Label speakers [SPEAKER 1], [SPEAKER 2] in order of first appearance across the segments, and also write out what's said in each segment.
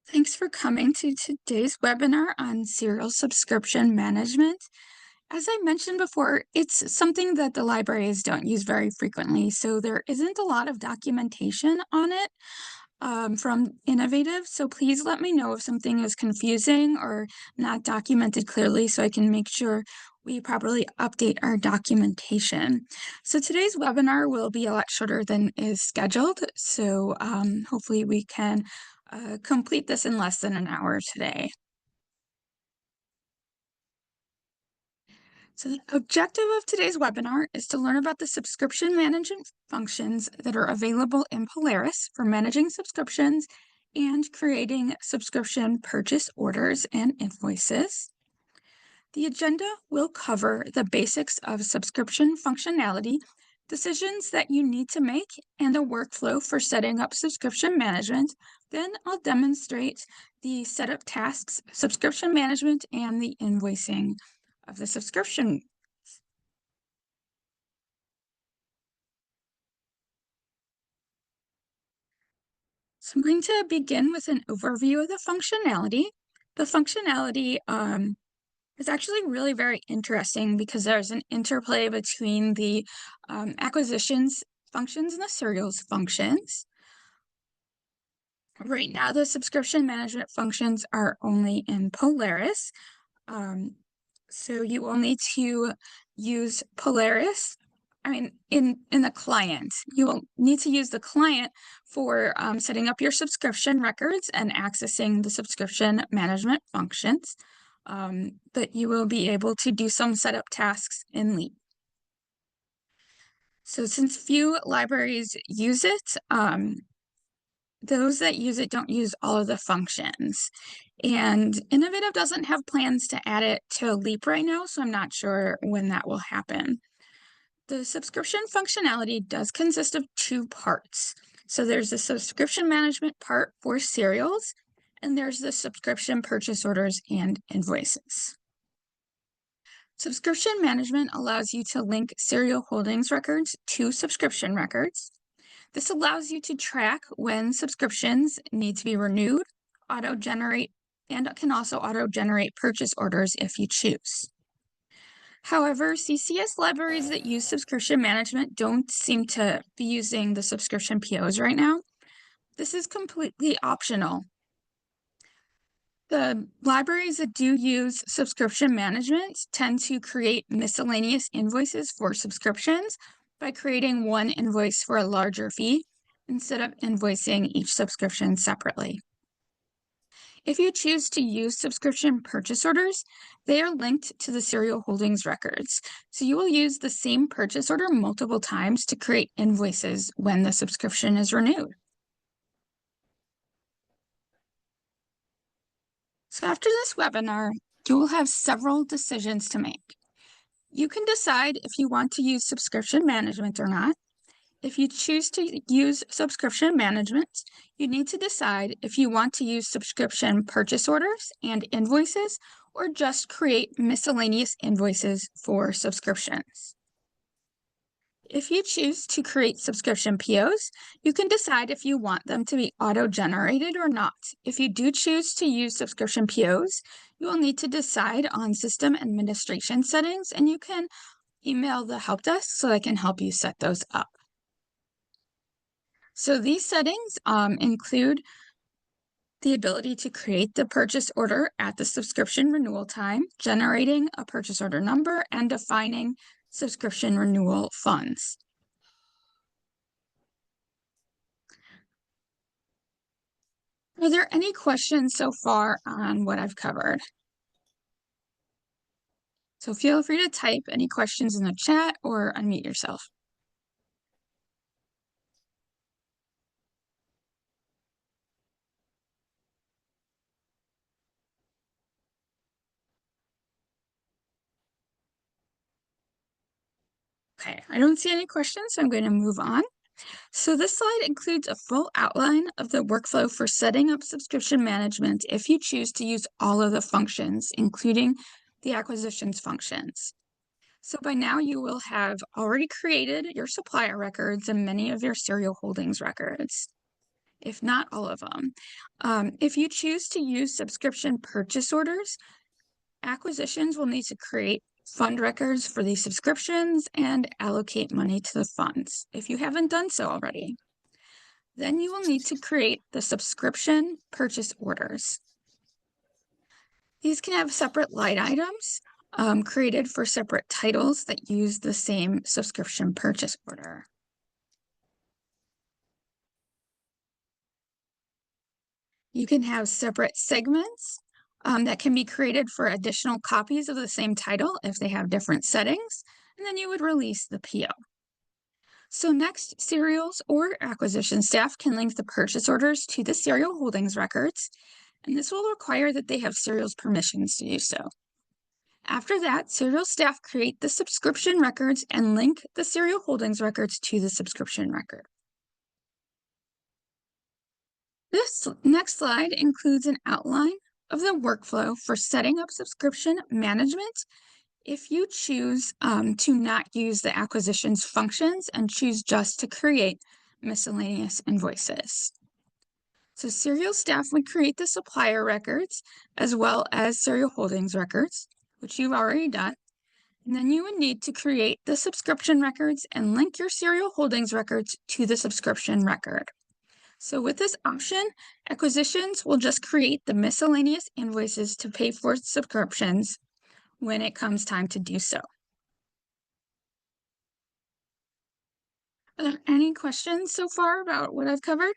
[SPEAKER 1] Thanks for coming to today's webinar on serial subscription management. As I mentioned before, it's something that the libraries don't use very frequently, so there isn't a lot of documentation on it from Innovative. So please let me know if something is confusing or not documented clearly so I can make sure we properly update our documentation. So today's webinar will be a lot shorter than is scheduled, so hopefully we can complete this in less than an hour today. So the objective of today's webinar is to learn about the subscription management functions that are available in Polaris for managing subscriptions and creating subscription purchase orders and invoices. The agenda will cover the basics of subscription functionality, decisions that you need to make, and a workflow for setting up subscription management. Then I'll demonstrate the setup tasks, subscription management, and the invoicing of the subscription. So I'm going to begin with an overview of the functionality. The functionality is actually really very interesting because there's an interplay between the acquisitions functions and the serials functions. Right now, the subscription management functions are only in Polaris. Um, so you will need to use Polaris. In the client, you will need to use the client for setting up your subscription records and accessing the subscription management functions. But you will be able to do some setup tasks in Leap. So since few libraries use it, those that use it don't use all of the functions. And Innovative doesn't have plans to add it to Leap right now, so I'm not sure when that will happen. The subscription functionality does consist of two parts. So there's the subscription management part for serials, and there's the subscription purchase orders and invoices. Subscription management allows you to link serial holdings records to subscription records. This allows you to track when subscriptions need to be renewed, auto-generate, and can also auto-generate purchase orders if you choose. However, CCS libraries that use subscription management don't seem to be using the subscription POs right now. This is completely optional. The libraries that do use subscription management tend to create miscellaneous invoices for subscriptions by creating one invoice for a larger fee instead of invoicing each subscription separately. If you choose to use subscription purchase orders, they are linked to the serial holdings records. So you will use the same purchase order multiple times to create invoices when the subscription is renewed. So after this webinar, you will have several decisions to make. You can decide if you want to use subscription management or not. If you choose to use subscription management, you need to decide if you want to use subscription purchase orders and invoices or just create miscellaneous invoices for subscriptions. If you choose to create subscription POs, you can decide if you want them to be auto-generated or not. If you do choose to use subscription POs, you will need to decide on system administration settings, and you can email the help desk so they can help you set those up. So these settings include the ability to create the purchase order at the subscription renewal time, generating a purchase order number, and defining subscription renewal funds. Are there any questions so far on what I've covered? So feel free to type any questions in the chat or unmute yourself. Okay, I don't see any questions, so I'm going to move on. So this slide includes a full outline of the workflow for setting up subscription management if you choose to use all of the functions, including the acquisitions functions. So by now you will have already created your supplier records and many of your serial holdings records. if not all of them. If you choose to use subscription purchase orders, acquisitions will need to create fund records for these subscriptions and allocate money to the funds if you haven't done so already. Then you will need to create the subscription purchase orders. These can have separate line items created for separate titles that use the same subscription purchase order. You can have separate segments that can be created for additional copies of the same title if they have different settings, and then you would release the PO. So next, serials or acquisition staff can link the purchase orders to the serial holdings records, and this will require that they have serials permissions to do so. After that, serial staff create the subscription records and link the serial holdings records to the subscription record. This next slide includes an outline of the workflow for setting up subscription management if you choose to not use the acquisitions functions and choose just to create miscellaneous invoices. So serial staff would create the supplier records as well as serial holdings records, which you've already done. And then you would need to create the subscription records and link your serial holdings records to the subscription record. So with this option, acquisitions will just create the miscellaneous invoices to pay for subscriptions when it comes time to do so. Are there any questions so far about what I've covered?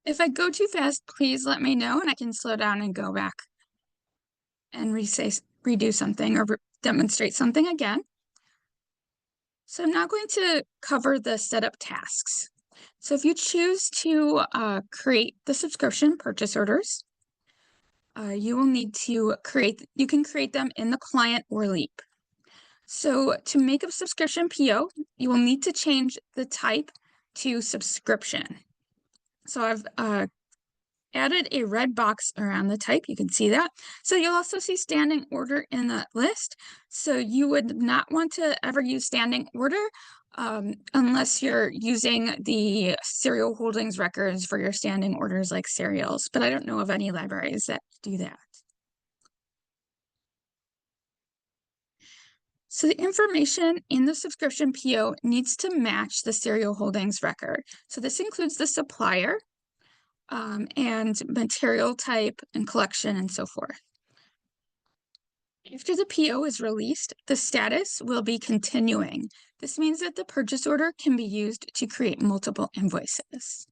[SPEAKER 1] If I go too fast, please let me know and I can slow down and go back and redo something or demonstrate something again. So I'm now going to cover the setup tasks. So if you choose to create the subscription purchase orders, you will need to you can create them in the client or Leap. So to make a subscription PO, you will need to change the type to subscription. So I've added a red box around the type. You can see that. So you'll also see standing order in that list. So you would not want to ever use standing order unless you're using the serial holdings records for your standing orders like serials, but I don't know of any libraries that do that. So the information in the subscription PO needs to match the serial holdings record. So this includes the supplier, and material type and collection and so forth. After the PO is released, the status will be continuing. This means that the purchase order can be used to create multiple invoices.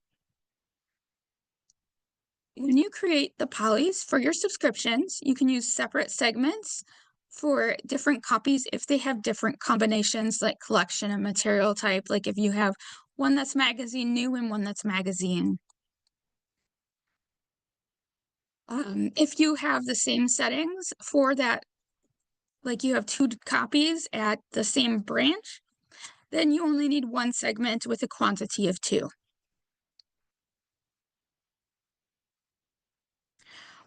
[SPEAKER 1] When you create the polys for your subscriptions, you can use separate segments for different copies if they have different combinations like collection and material type, like if you have one that's magazine new and one that's magazine. If you have the same settings for that, like you have two copies at the same branch, then you only need one segment with a quantity of 2.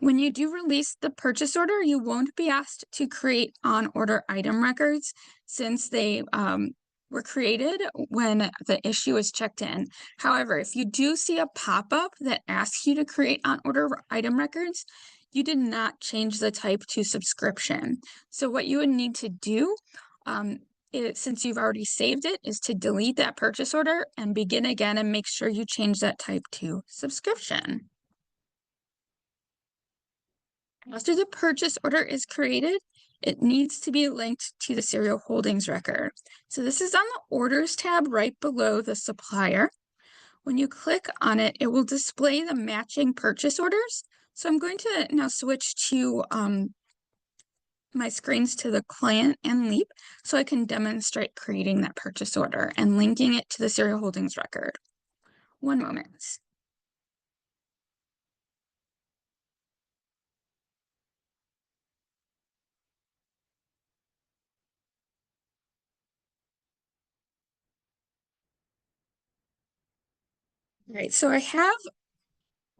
[SPEAKER 1] When you do release the purchase order, you won't be asked to create on-order item records since they were created when the issue is checked in. However, if you do see a pop-up that asks you to create on-order item records, you did not change the type to subscription. So what you would need to do, since you've already saved it, is to delete that purchase order and begin again and make sure you change that type to subscription. After the purchase order is created, it needs to be linked to the serial holdings record. So this is on the Orders tab right below the supplier. When you click on it, it will display the matching purchase orders. So I'm going to now switch to my screens to the client and Leap so I can demonstrate creating that purchase order and linking it to the serial holdings record. One moment. All right, so I have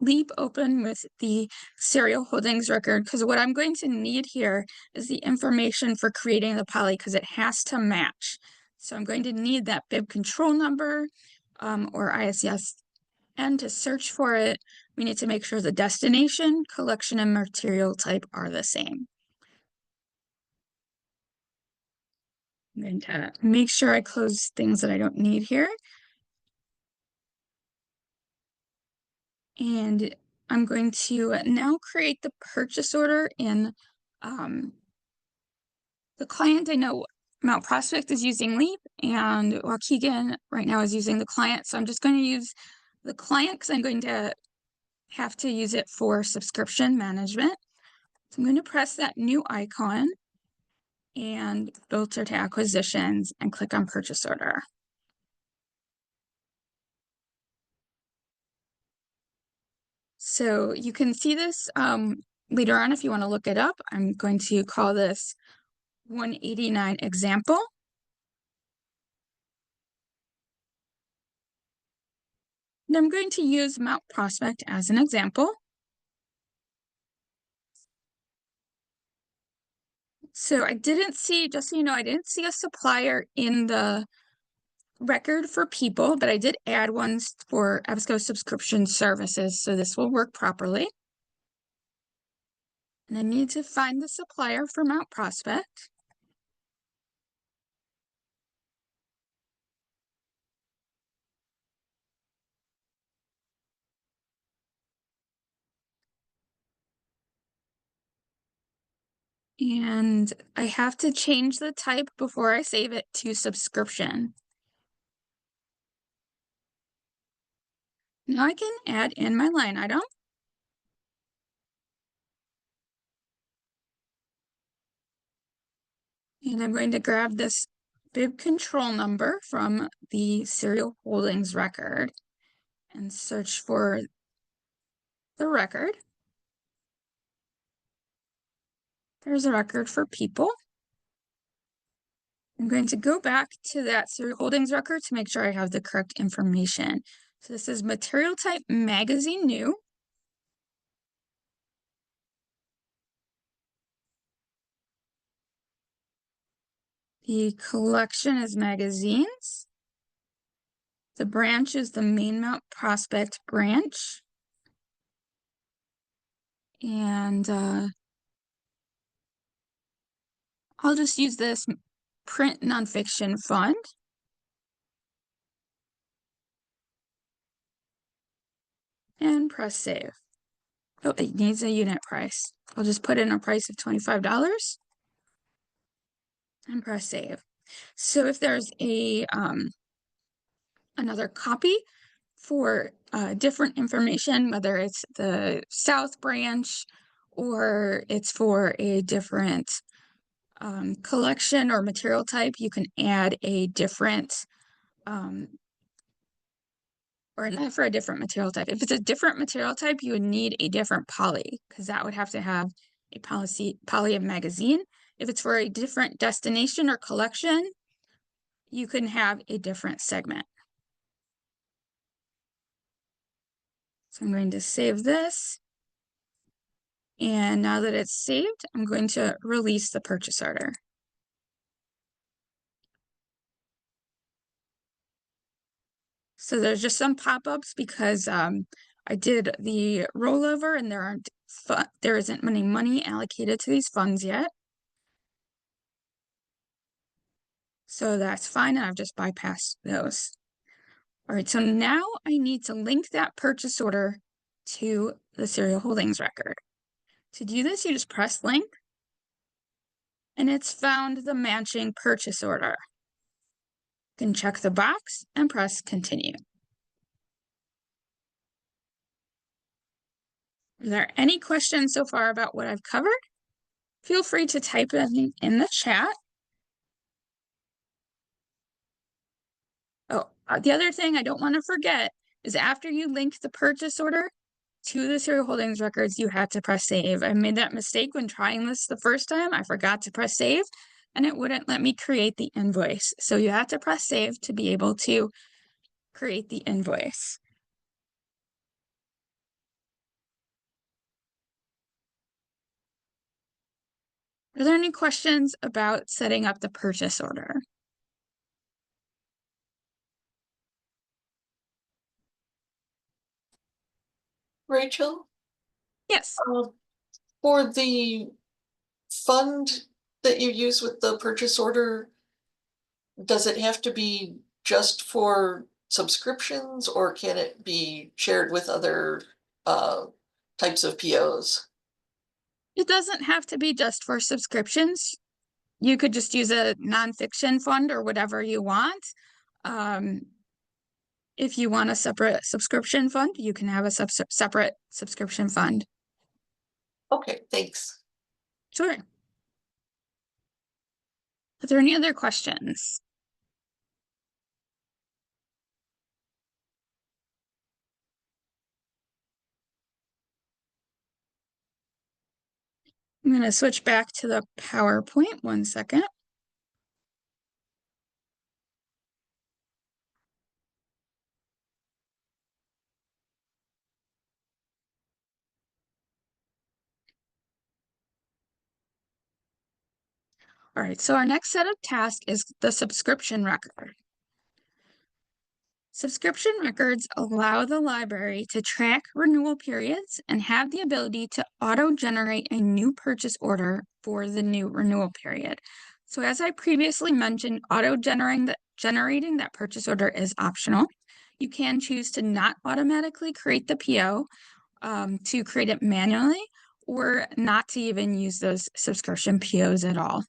[SPEAKER 1] Leap open with the serial holdings record because what I'm going to need here is the information for creating the poly because it has to match. So I'm going to need that bib control number or ISSN to search for it. We need to make sure the destination, collection, and material type are the same. I'm going to make sure I close things that I don't need here. And I'm going to now create the purchase order in the client. I know Mount Prospect is using Leap and Waukegan right now is using the client. So I'm just going to use the client because I'm going to have to use it for subscription management. So I'm going to press that new icon and filter to acquisitions and click on purchase order. So you can see this later on if you want to look it up. I'm going to call this 189 example. And I'm going to use Mount Prospect as an example. So I didn't see, just so you know, I didn't see a supplier in the record for people, but I did add ones for EBSCO subscription services, so this will work properly. And I need to find the supplier for Mount Prospect. And I have to change the type before I save it to subscription. Now I can add in my line item. And I'm going to grab this bib control number from the serial holdings record and search for the record. There's a record for people. I'm going to go back to that serial holdings record to make sure I have the correct information. So this is material type magazine new. The collection is magazines. The branch is the main Mount Prospect branch. And I'll just use this print nonfiction fund. And press save. Oh, it needs a unit price. I'll just put in a price of $25 and press save. So if there's a another copy for different information, whether it's the South branch or it's for a different collection or material type, you can add a different or not for a different material type. If it's a different material type, you would need a different poly because that would have to have a poly of magazine. If it's for a different destination or collection, you can have a different segment. So I'm going to save this. And now that it's saved, I'm going to release the purchase order. So there's just some pop-ups because I did the rollover and there isn't any money allocated to these funds yet. So that's fine, and I've just bypassed those. All right, so now I need to link that purchase order to the serial holdings record. To do this, you just press link, and it's found the matching purchase order. You can check the box and press continue. Are there any questions so far about what I've covered? Feel free to type it in the chat. Oh, the other thing I don't want to forget is after you link the purchase order to the serial holdings records, you had to press save. I made that mistake when trying this the first time. I forgot to press save and it wouldn't let me create the invoice. So you have to press save to be able to create the invoice. Are there any questions about setting up the purchase order?
[SPEAKER 2] Rachel,
[SPEAKER 1] Yes.
[SPEAKER 2] for the fund that you use with the purchase order, does it have to be just for subscriptions or can it be shared with other uh types of POs?
[SPEAKER 1] It doesn't have to be just for subscriptions. You could just use a nonfiction fund or whatever you want. Um, if you want a separate subscription fund, you can have a separate subscription fund.
[SPEAKER 2] Okay, thanks.
[SPEAKER 1] Sure. Are there any other questions? I'm going to switch back to the PowerPoint 1 second. All right, so our next set of tasks is the subscription record. Subscription records allow the library to track renewal periods and have the ability to auto-generate a new purchase order for the new renewal period. So as I previously mentioned, generating that purchase order is optional. You can choose to not automatically create the PO, to create it manually, or not to even use those subscription POs at all.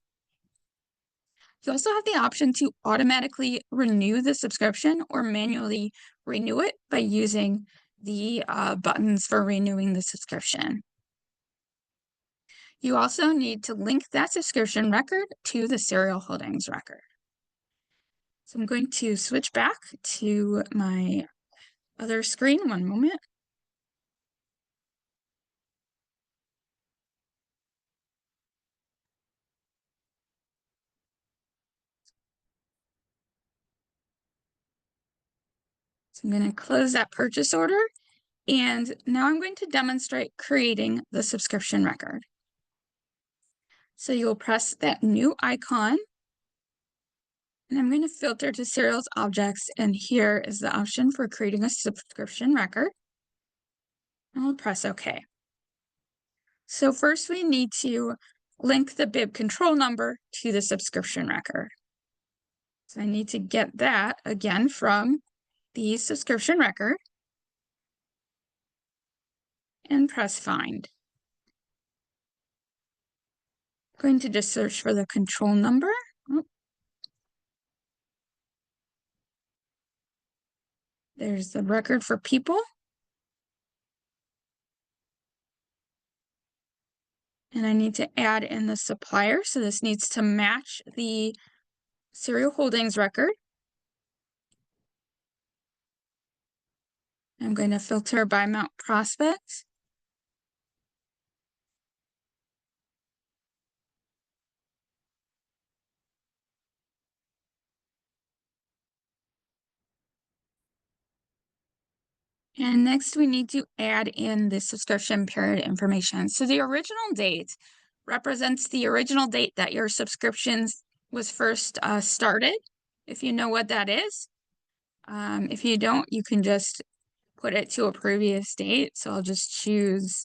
[SPEAKER 1] You also have the option to automatically renew the subscription or manually renew it by using the buttons for renewing the subscription. You also need to link that subscription record to the serial holdings record. So I'm going to switch back to my other screen. One moment. So I'm going to close that purchase order. And now I'm going to demonstrate creating the subscription record. So you'll press that new icon, and I'm going to filter to serials objects, and here is the option for creating a subscription record. And I'll press OK. So first we need to link the bib control number to the subscription record. So I need to get that again from the subscription record and press find. I'm going to just search for the control number. Oh. There's the record for people. And I need to add in the supplier. So this needs to match the serial holdings record. I'm going to filter by Mount Prospect. And next we need to add in the subscription period information. So the original date represents the original date that your subscriptions was first started, if you know what that is. If you don't, you can just put it to a previous date. So I'll just choose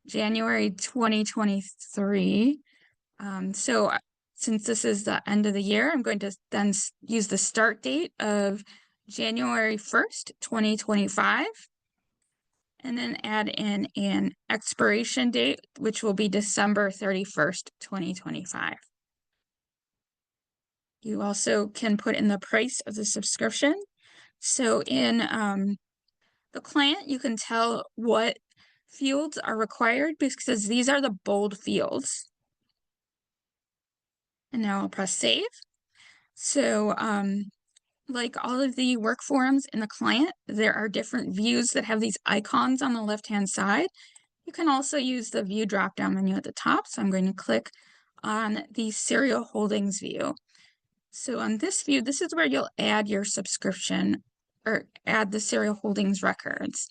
[SPEAKER 1] January 2023. Since this is the end of the year, I'm going to then use the start date of January 1st, 2025, and then add in an expiration date, which will be December 31st, 2025. You also can put in the price of the subscription. So in the client, you can tell what fields are required because these are the bold fields. And now I'll press save. So like all of the work forums in the client, there are different views that have these icons on the left-hand side. You can also use the view drop-down menu at the top. So I'm going to click on the serial holdings view. So on this view, this is where you'll add your subscription or add the serial holdings records.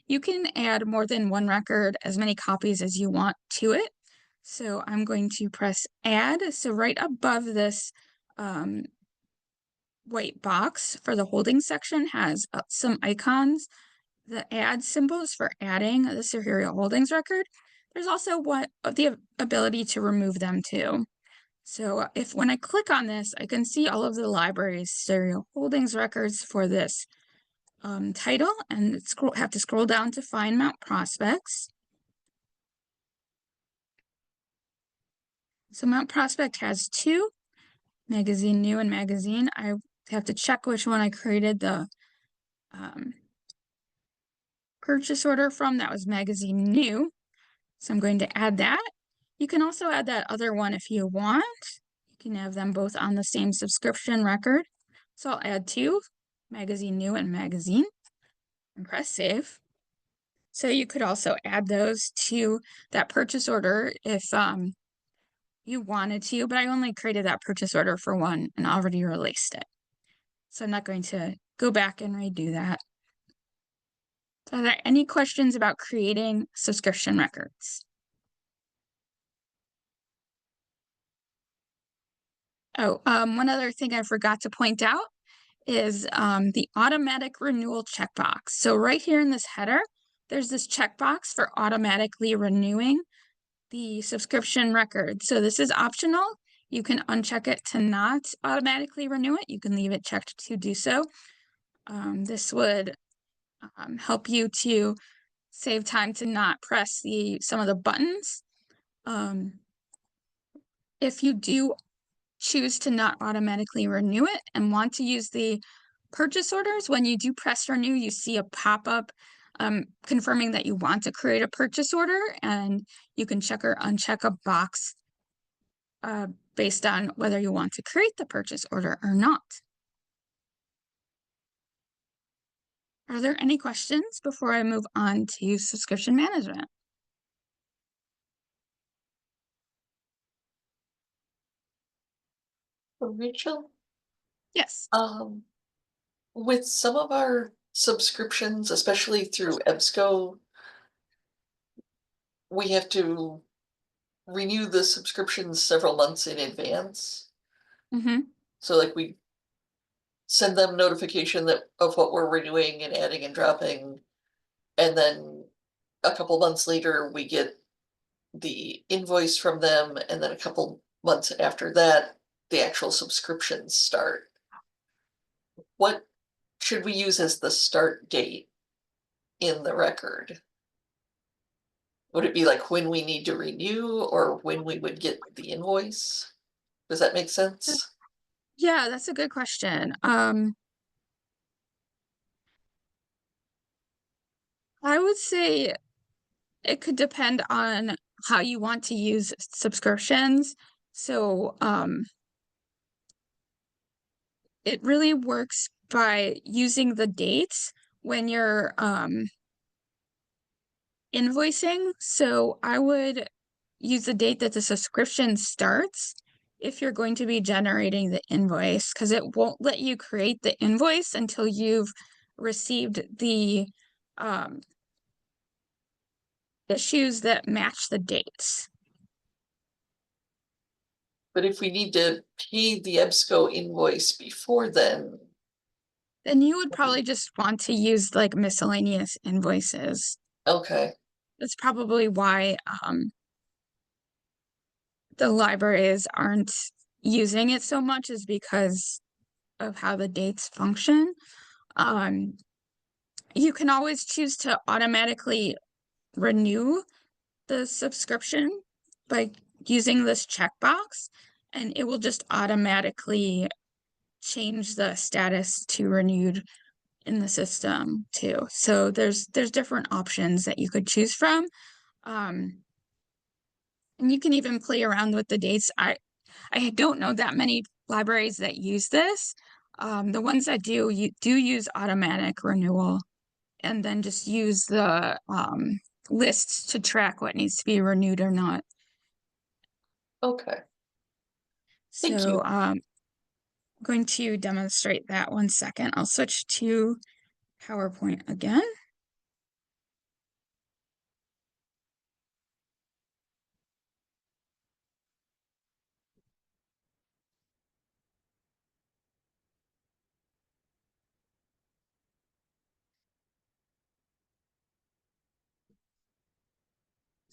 [SPEAKER 1] You can add more than one record, as many copies as you want to it. So I'm going to press add. So right above this white box for the holding section has some icons, the add symbols for adding the serial holdings record. There's also the ability to remove them too. So if when I click on this, I can see all of the library's serial holdings records for this title, and have to scroll down to find Mount Prospects. So Mount Prospect has two, Magazine New and Magazine. I have to check which one I created the purchase order from. That was Magazine New. So I'm going to add that. You can also add that other one if you want. You can have them both on the same subscription record. So I'll add two, Magazine New and Magazine, and press save. So you could also add those to that purchase order if you wanted to, but I only created that purchase order for one and already released it. So I'm not going to go back and redo that. So are there any questions about creating subscription records? Oh, one other thing I forgot to point out is the automatic renewal checkbox. So right here in this header, there's this checkbox for automatically renewing the subscription record. So this is optional. You can uncheck it to not automatically renew it. You can leave it checked to do so. This would help you to save time to not press some of the buttons. If you do choose to not automatically renew it and want to use the purchase orders, when you do press renew, you see a pop-up confirming that you want to create a purchase order, and you can check or uncheck a box based on whether you want to create the purchase order or not. Are there any questions before I move on to subscription management?
[SPEAKER 2] Rachel,
[SPEAKER 1] Yes.
[SPEAKER 2] with some of our subscriptions, especially through EBSCO, we have to renew the subscriptions several months in advance.
[SPEAKER 1] Mm-hmm.
[SPEAKER 2] So like we send them notification of what we're renewing and adding and dropping. And then a couple months later, we get the invoice from them. And then a couple months after that, the actual subscriptions start. What should we use as the start date in the record? Would it be like when we need to renew or when we would get the invoice? Does that make sense?
[SPEAKER 1] Yeah, that's a good question. I would say it could depend on how you want to use subscriptions. So, it really works by using the dates when you're invoicing. So I would use the date that the subscription starts if you're going to be generating the invoice, because it won't let you create the invoice until you've received the issues that match the dates.
[SPEAKER 2] But if we need to pay the EBSCO invoice before then
[SPEAKER 1] you would probably just want to use like miscellaneous invoices.
[SPEAKER 2] okay.
[SPEAKER 1] That's probably why the libraries aren't using it so much, is because of how the dates function. You can always choose to automatically renew the subscription by using this checkbox, and it will just automatically change the status to renewed in the system too. So there's different options that you could choose from. And you can even play around with the dates. I don't know that many libraries that use this. The ones that do use automatic renewal, and then just use the lists to track what needs to be renewed or not.
[SPEAKER 2] Okay. Thank
[SPEAKER 1] So
[SPEAKER 2] you.
[SPEAKER 1] I'm going to demonstrate that 1 second. I'll switch to PowerPoint again.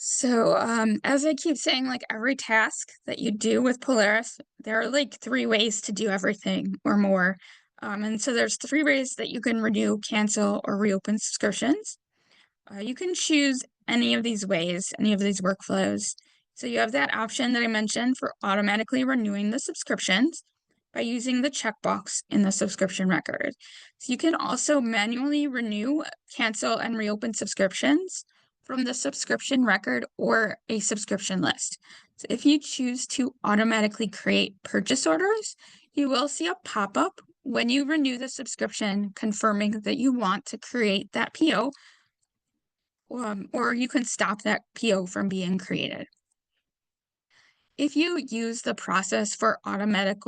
[SPEAKER 1] So, as I keep saying, like every task that you do with Polaris, there are like three ways to do everything or more. And so there's three ways that you can renew, cancel, or reopen subscriptions. You can choose any of these ways, any of these workflows. So you have that option that I mentioned for automatically renewing the subscriptions by using the checkbox in the subscription record. So you can also manually renew, cancel, and reopen subscriptions from the subscription record or a subscription list. So if you choose to automatically create purchase orders, you will see a pop-up when you renew the subscription confirming that you want to create that PO, or you can stop that PO from being created. If you use the process for automatic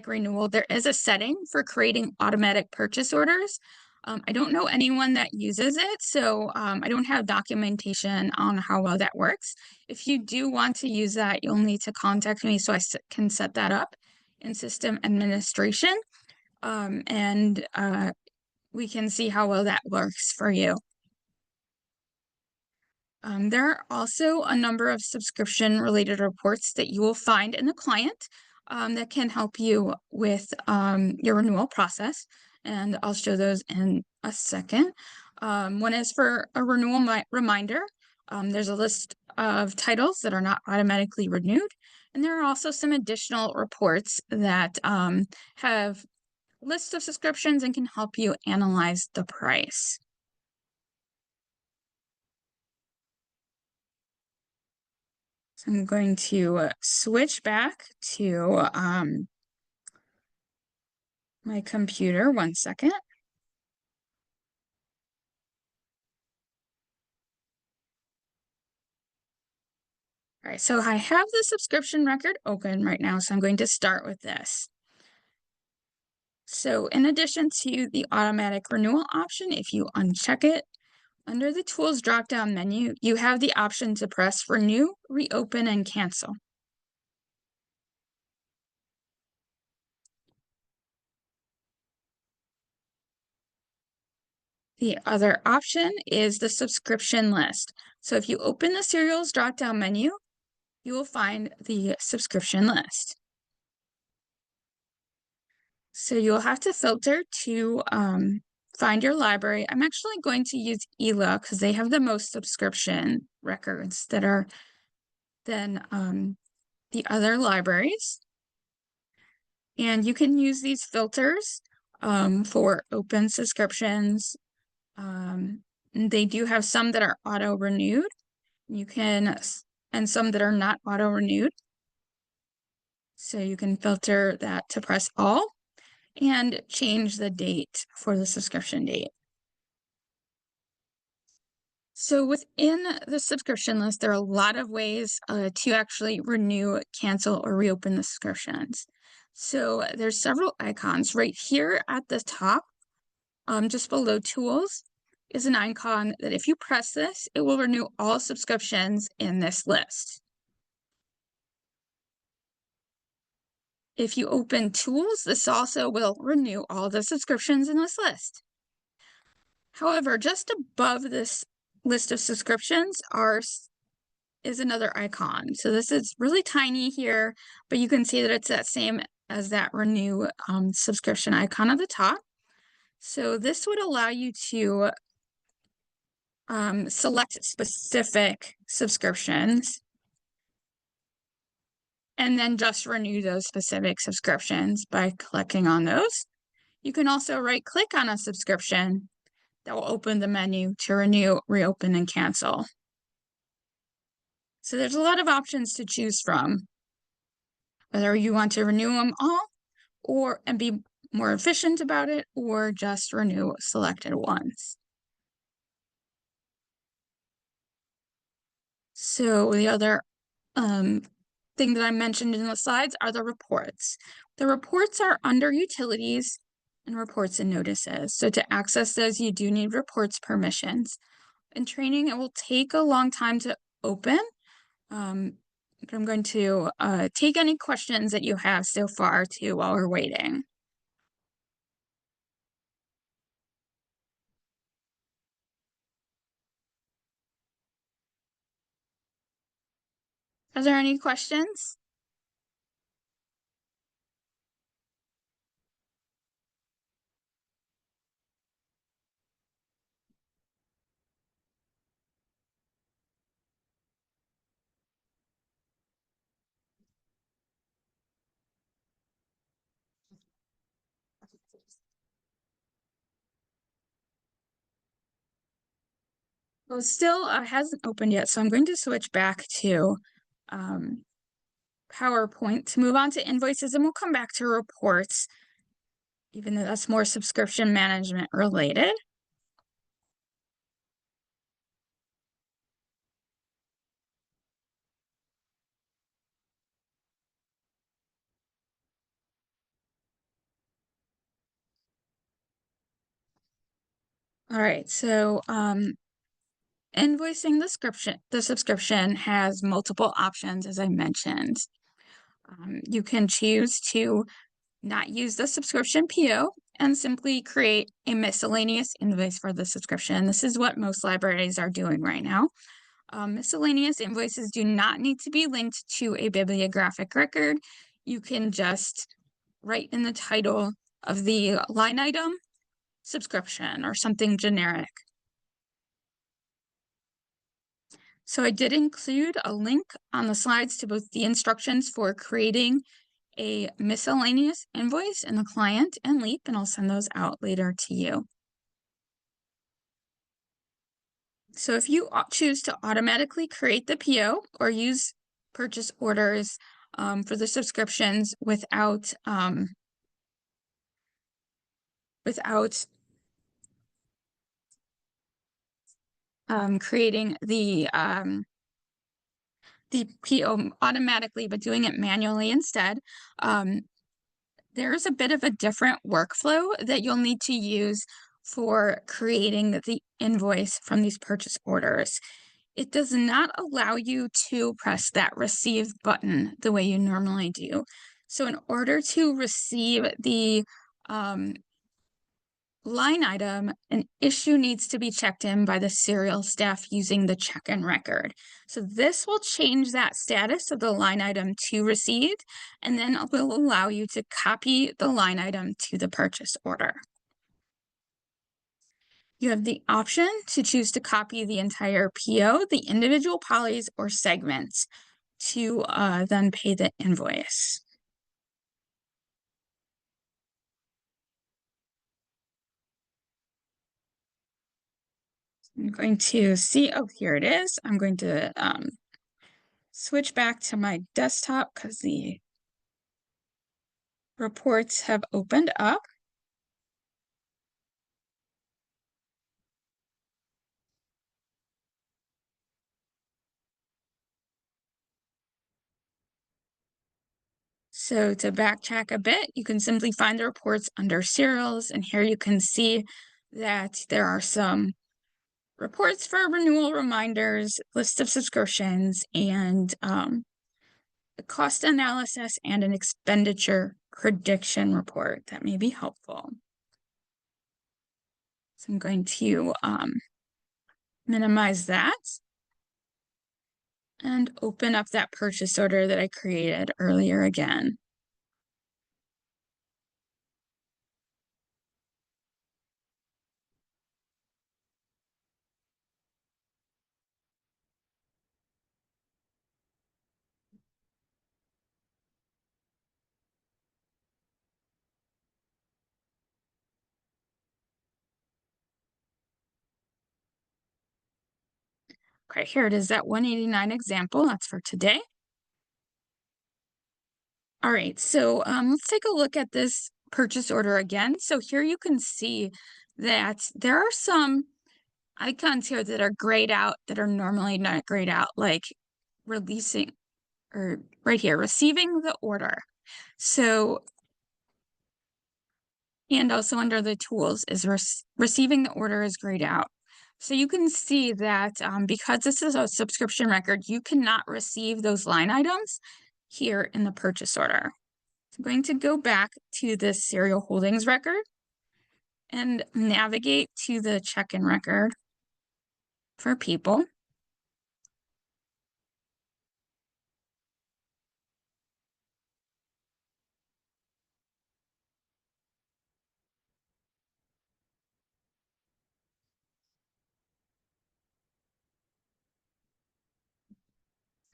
[SPEAKER 1] renewal, there is a setting for creating automatic purchase orders. I don't know anyone that uses it, so I don't have documentation on how well that works. If you do want to use that, you'll need to contact me so I can set that up in system administration, and we can see how well that works for you. There are also a number of subscription-related reports that you will find in the client that can help you with your renewal process, and I'll show those in a second. One is for a renewal reminder. There's a list of titles that are not automatically renewed, and there are also some additional reports that have lists of subscriptions and can help you analyze the price. So I'm going to switch back to my computer. 1 second. All right, so I have the subscription record open right now, so I'm going to start with this. So in addition to the automatic renewal option, if you uncheck it, under the Tools drop-down menu, you have the option to press Renew, Reopen, and Cancel. The other option is the subscription list. So if you open the Serials drop-down menu, you will find the subscription list. So you'll have to filter to find your library. I'm actually going to use ELA because they have the most subscription records that are than the other libraries. And you can use these filters for open subscriptions. They do have some that are auto-renewed. You can, and some that are not auto-renewed. So you can filter that to press all and change the date for the subscription date. So within the subscription list, there are a lot of ways to actually renew, cancel, or reopen the subscriptions. So there's several icons right here at the top, just below Tools, is an icon that if you press this, it will renew all subscriptions in this list. If you open Tools, this also will renew all the subscriptions in this list. However, just above this list of subscriptions is another icon. So this is really tiny here, but you can see that it's that same as that renew subscription icon at the top. So this would allow you to select specific subscriptions and then just renew those specific subscriptions by clicking on those. You can also right-click on a subscription that will open the menu to renew, reopen, and cancel. So there's a lot of options to choose from, whether you want to renew them all and be more efficient about it, or just renew selected ones. So the other thing that I mentioned in the slides are the reports. The reports are under Utilities and Reports and Notices. So to access those, you do need reports permissions. In training, it will take a long time to open, but I'm going to take any questions that you have so far too while we're waiting. Are there any questions? Well, it still hasn't opened yet, so I'm going to switch back to um, PowerPoint to move on to invoices, and we'll come back to reports, even though that's more subscription management related. All right, so invoicing the subscription has multiple options, as I mentioned. You can choose to not use the subscription PO and simply create a miscellaneous invoice for the subscription. This is what most libraries are doing right now. Miscellaneous invoices do not need to be linked to a bibliographic record. You can just write in the title of the line item, subscription, or something generic. So I did include a link on the slides to both the instructions for creating a miscellaneous invoice in the client and Leap, and I'll send those out later to you. So if you choose to automatically create the PO or use purchase orders for the subscriptions without creating the PO automatically, but doing it manually instead, there's a bit of a different workflow that you'll need to use for creating the invoice from these purchase orders. It does not allow you to press that receive button the way you normally do. So in order to receive the line item, an issue needs to be checked in by the serial staff using the check-in record. So this will change that status of the line item to received, and then it will allow you to copy the line item to the purchase order. You have the option to choose to copy the entire PO, the individual polys, or segments to then pay the invoice. I'm going to see, oh, here it is. I'm going to switch back to my desktop because the reports have opened up. So to backtrack a bit, you can simply find the reports under serials, and here you can see that there are some reports for renewal reminders, list of subscriptions, and a cost analysis and an expenditure prediction report that may be helpful. So I'm going to minimize that and open up that purchase order that I created earlier again. Okay, here it is, that 189 example, that's for today. All right, so let's take a look at this purchase order again. So here you can see that there are some icons here that are grayed out that are normally not grayed out, like releasing, or right here, receiving the order. So, and also under the tools is receiving the order is grayed out. So you can see that because this is a subscription record, you cannot receive those line items here in the purchase order. So I'm going to go back to the serial holdings record and navigate to the check-in record for people.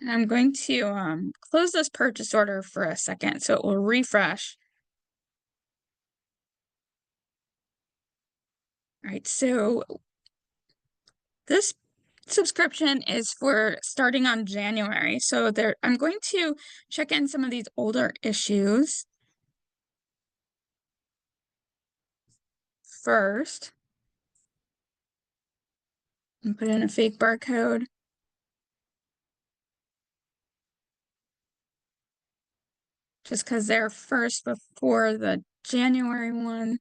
[SPEAKER 1] And I'm going to close this purchase order for a second so it will refresh. All right, so this subscription is for starting on January. So I'm going to check in some of these older issues first and put in a fake barcode. Just because they're first before the January one.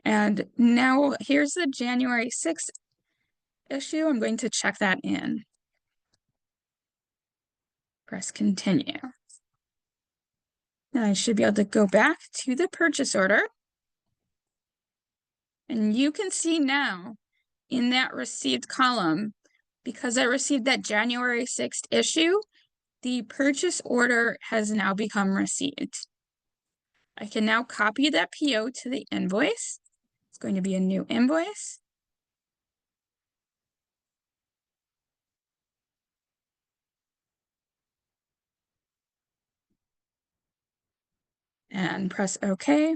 [SPEAKER 1] And now here's the January 6th issue. I'm going to check that in. Press continue. Now I should be able to go back to the purchase order. And you can see now in that received column, because I received that January 6th issue, the purchase order has now become received. I can now copy that PO to the invoice. It's going to be a new invoice. And press OK.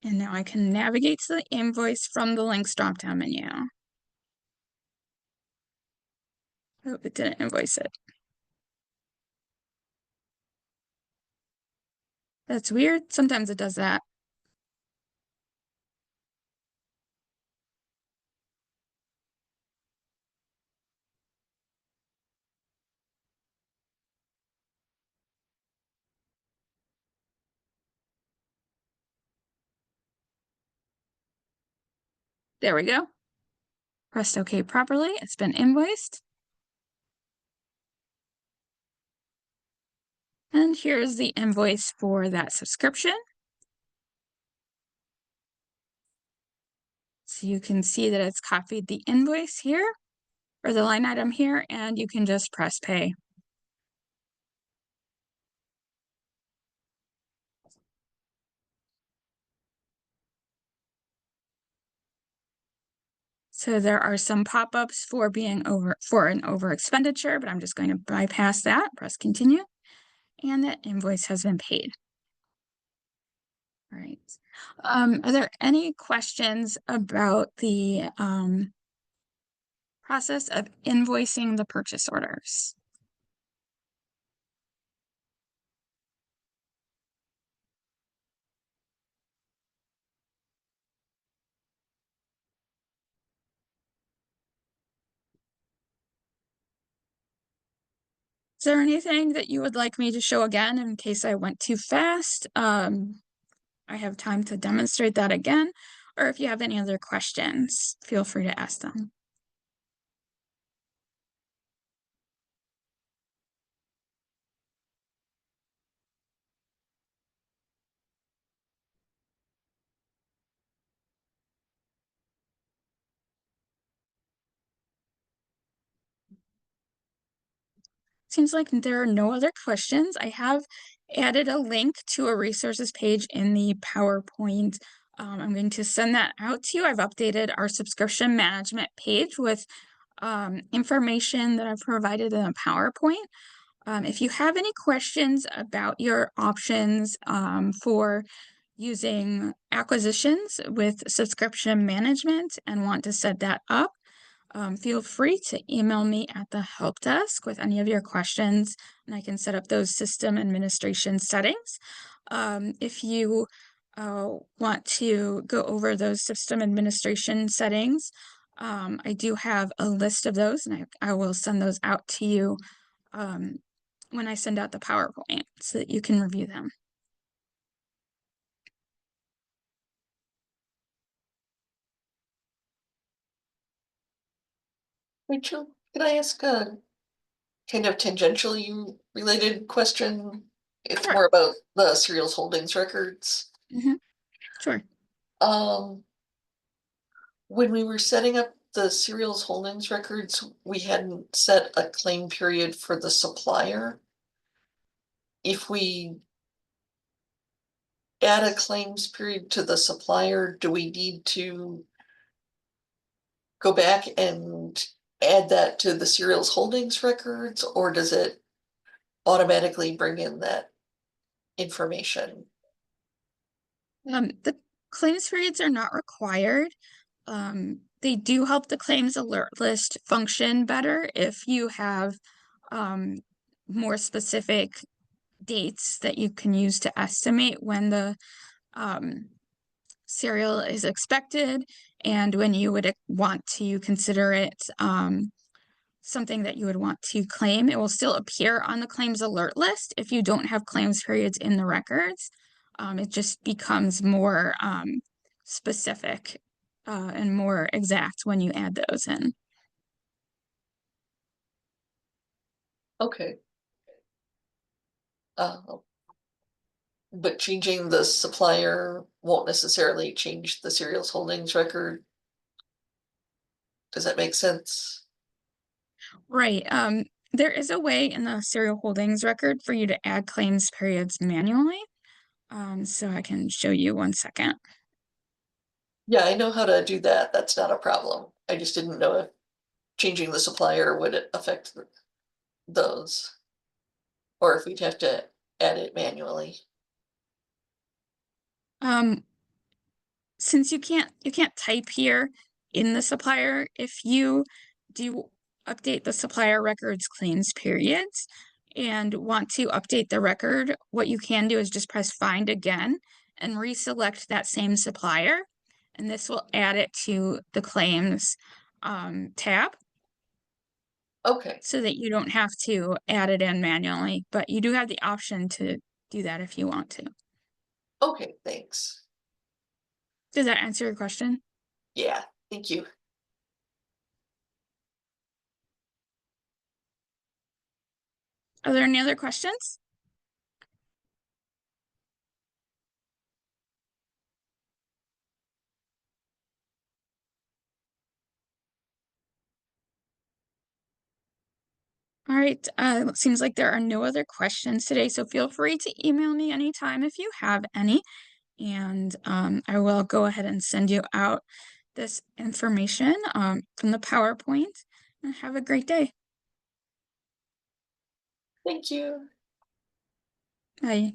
[SPEAKER 1] And now I can navigate to the invoice from the links drop-down menu. Oh, it didn't invoice it. That's weird. Sometimes it does that. There we go. Pressed OK properly. It's been invoiced. And here's the invoice for that subscription. So you can see that it's copied the invoice here, or the line item here, and you can just press pay. So there are some pop-ups for an over expenditure, but I'm just going to bypass that, press continue, and that invoice has been paid. All right. Are there any questions about the process of invoicing the purchase orders? Is there anything that you would like me to show again in case I went too fast? I have time to demonstrate that again, or if you have any other questions, feel free to ask them. Seems like there are no other questions. I have added a link to a resources page in the PowerPoint. I'm going to send that out to you. I've updated our subscription management page with information that I've provided in a PowerPoint. If you have any questions about your options for using acquisitions with subscription management and want to set that up, feel free to email me at the help desk with any of your questions, and I can set up those system administration settings. If you want to go over those system administration settings, I do have a list of those, and I will send those out to you when I send out the PowerPoint so that you can review them.
[SPEAKER 2] Rachel, could I ask a kind of tangentially related question? It's
[SPEAKER 1] Sure.
[SPEAKER 2] more about the Cereals Holdings records.
[SPEAKER 1] Sure.
[SPEAKER 2] When we were setting up the Cereals Holdings records, we hadn't set a claim period for the supplier. If we add a claims period to the supplier, do we need to go back and add that to the Serials Holdings records, or does it automatically bring in that information?
[SPEAKER 1] The claims periods are not required. They do help the claims alert list function better if you have more specific dates that you can use to estimate when the serial is expected and when you would want to consider it something that you would want to claim. It will still appear on the claims alert list if you don't have claims periods in the records. It just becomes more specific and more exact when you add those in.
[SPEAKER 2] Okay. But changing the supplier won't necessarily change the Serials Holdings record. Does that make sense?
[SPEAKER 1] Right. There is a way in the serial holdings record for you to add claims periods manually. So I can show you 1 second.
[SPEAKER 2] Yeah, I know how to do that. That's not a problem. I just didn't know if changing the supplier would affect those. Or if we'd have to add it manually.
[SPEAKER 1] Um, since you can't type here in the supplier, if you do update the supplier records claims periods and want to update the record, what you can do is just press find again and reselect that same supplier, and this will add it to the claims tab
[SPEAKER 2] Okay,
[SPEAKER 1] so that you don't have to add it in manually, but you do have the option to do that if you want to.
[SPEAKER 2] okay, thanks.
[SPEAKER 1] Does that answer your question?
[SPEAKER 2] Yeah, thank you.
[SPEAKER 1] Are there any other questions? All right, it seems like there are no other questions today, so feel free to email me anytime if you have any, and I will go ahead and send you out this information from the PowerPoint, and have a great day.
[SPEAKER 2] Thank you.
[SPEAKER 1] Bye.